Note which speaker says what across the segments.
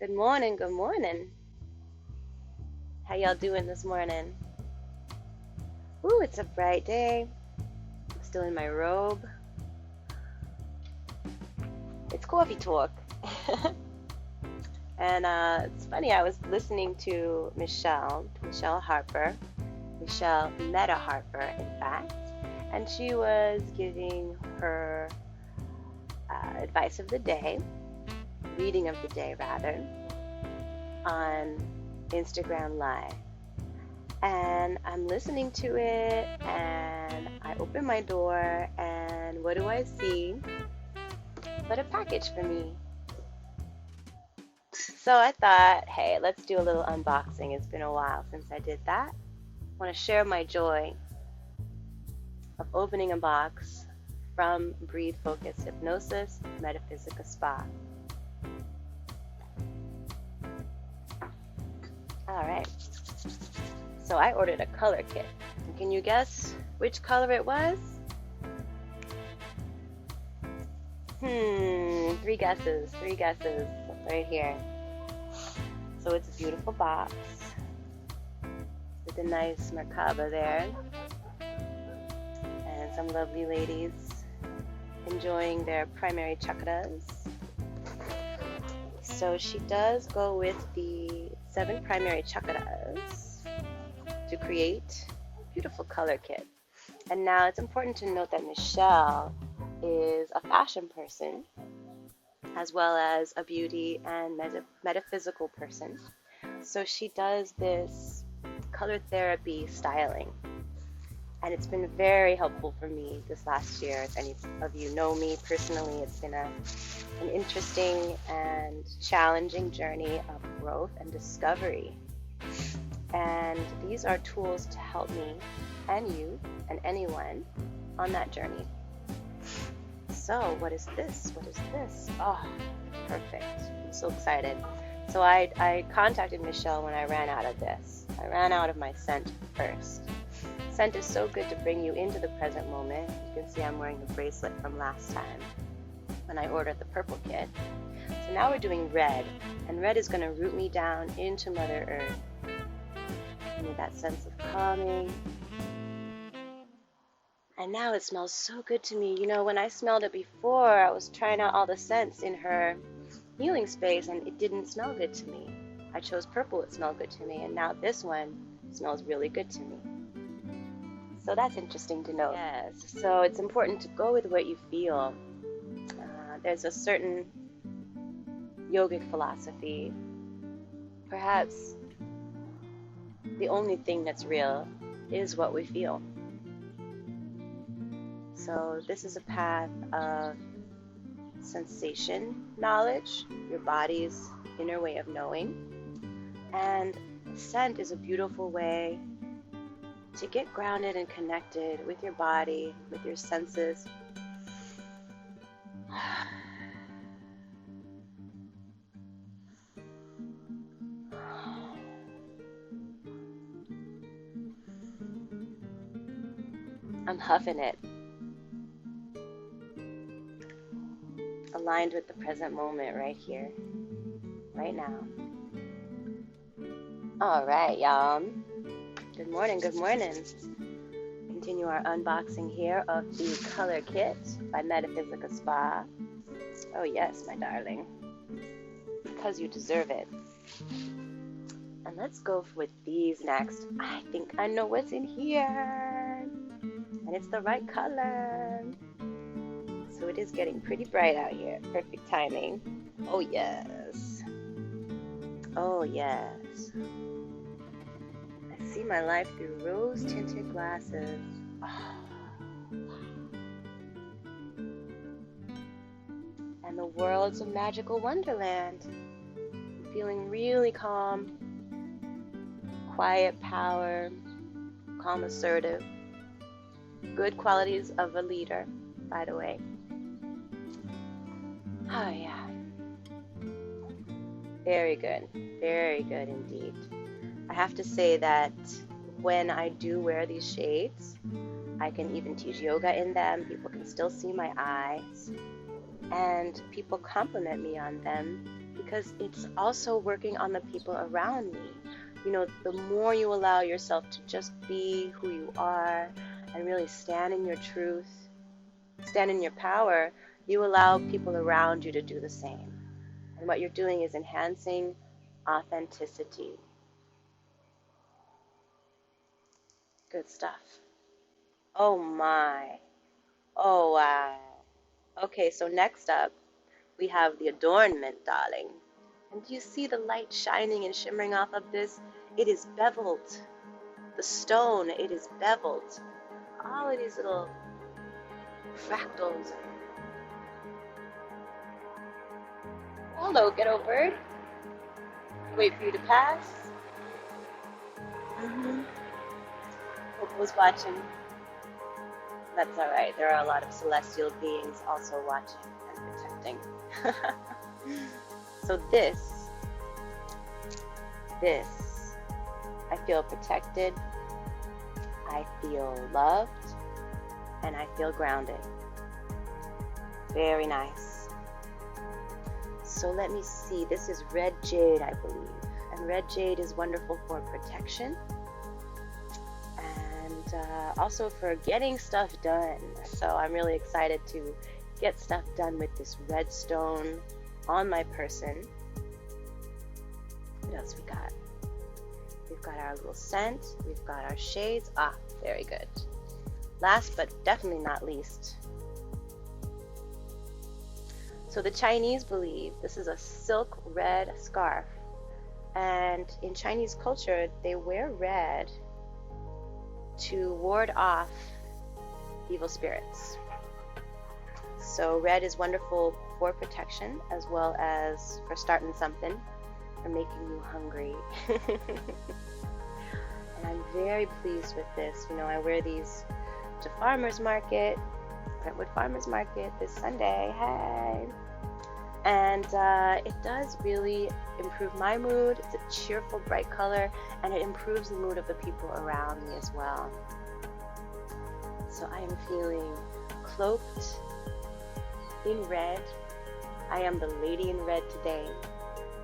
Speaker 1: Good morning, good morning. How y'all doing this morning? Ooh, it's a bright day. I'm still in my robe. It's coffee talk. And it's funny, I was listening to Michele Harper, Michele Meta Harper, in fact, and she was giving her advice of the day, reading of the day rather, on Instagram Live. And I'm listening to it, and I open my door, and what do I see but a package for me? So I thought, hey, let's do a little unboxing. It's been a while since I did that. I want to share my joy of opening a box from Breathe Focus Hypnosis Metaphysica Spa. All right. So I ordered a color kit. And can you guess which color it was? Three guesses right here. So it's a beautiful box with a nice Merkaba there and some lovely ladies enjoying their primary chakras. So she does go with the 7 primary chakras to create a beautiful color kit. And now it's important to note that Michele is a fashion person as well as a beauty and metaphysical person. So she does this color therapy styling. And it's been very helpful for me this last year. If any of you know me personally, it's been an interesting and challenging journey of growth and discovery. And these are tools to help me and you and anyone on that journey. So what is this? Oh, perfect. I'm so excited. So I contacted Michele when I ran out of this. I ran out of my scent first. Scent is so good to bring you into the present moment. You can see I'm wearing the bracelet from last time when I ordered the purple kit. So now we're doing red, and red is going to root me down into Mother Earth. Give me that sense of calming. And now it smells so good to me. You know, when I smelled it before, I was trying out all the scents in her healing space, and it didn't smell good to me. I chose purple, it smelled good to me, and now this one smells really good to me. So that's interesting to note. Yes, so it's important to go with what you feel. There's a certain yogic philosophy. Perhaps the only thing that's real is what we feel. So this is a path of sensation knowledge, your body's inner way of knowing. And scent is a beautiful way to get grounded and connected with your body, with your senses. I'm huffing it. Aligned with the present moment right here, right now. All right, y'all. Good morning, good morning. Continue our unboxing here of the color kit by Metaphysica Spa. Oh yes, my darling, because you deserve it. And let's go with these next. I think I know what's in here, and it's the right color. So it is getting pretty bright out here. Perfect timing. Oh yes. Oh yes. I see my life through rose-tinted glasses. Oh. And the world's a magical wonderland. I'm feeling really calm, quiet power, calm assertive. Good qualities of a leader, by the way. Oh yeah. Very good indeed. I have to say that when I do wear these shades, I can even teach yoga in them. People can still see my eyes, and people compliment me on them because it's also working on the people around me. You know, the more you allow yourself to just be who you are and really stand in your truth, stand in your power, you allow people around you to do the same. And what you're doing is enhancing authenticity. Good stuff. Oh my. Oh wow. Okay, so next up, we have the adornment, darling. And do you see the light shining and shimmering off of this? It is beveled. The stone, it is beveled. All of these little fractals. Hello, ghetto bird. Wait for you to pass. Popo's watching. That's alright. There are a lot of celestial beings also watching and protecting. So this, I feel protected, I feel loved, and I feel grounded. Very nice. So let me see. This is red jade, I believe. And red jade is wonderful for protection. Also for getting stuff done. So I'm really excited to get stuff done with this red stone on my person. What else we got? We've got our little scent. We've got our shades. Ah, very good. Last but definitely not least. So the Chinese believe this is a silk red scarf. And in Chinese culture, they wear red to ward off evil spirits. So red is wonderful for protection as well as for starting something, for making you hungry. And I'm very pleased with this. You know, I wear these to farmers market, Brentwood Farmers Market this Sunday. Hey! And it does really improve my mood. It's a cheerful, bright color, and it improves the mood of the people around me as well. So I am feeling cloaked in red. I am the lady in red today.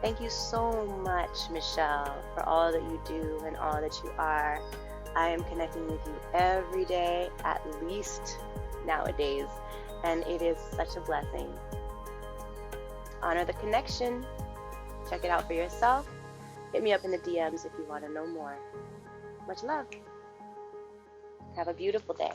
Speaker 1: Thank you so much, Michele, for all that you do and all that you are. I am connecting with you every day, at least nowadays, and it is such a blessing. Honor the connection. Check it out for yourself. Hit me up in the DMs if you want to know more. Much love. Have a beautiful day.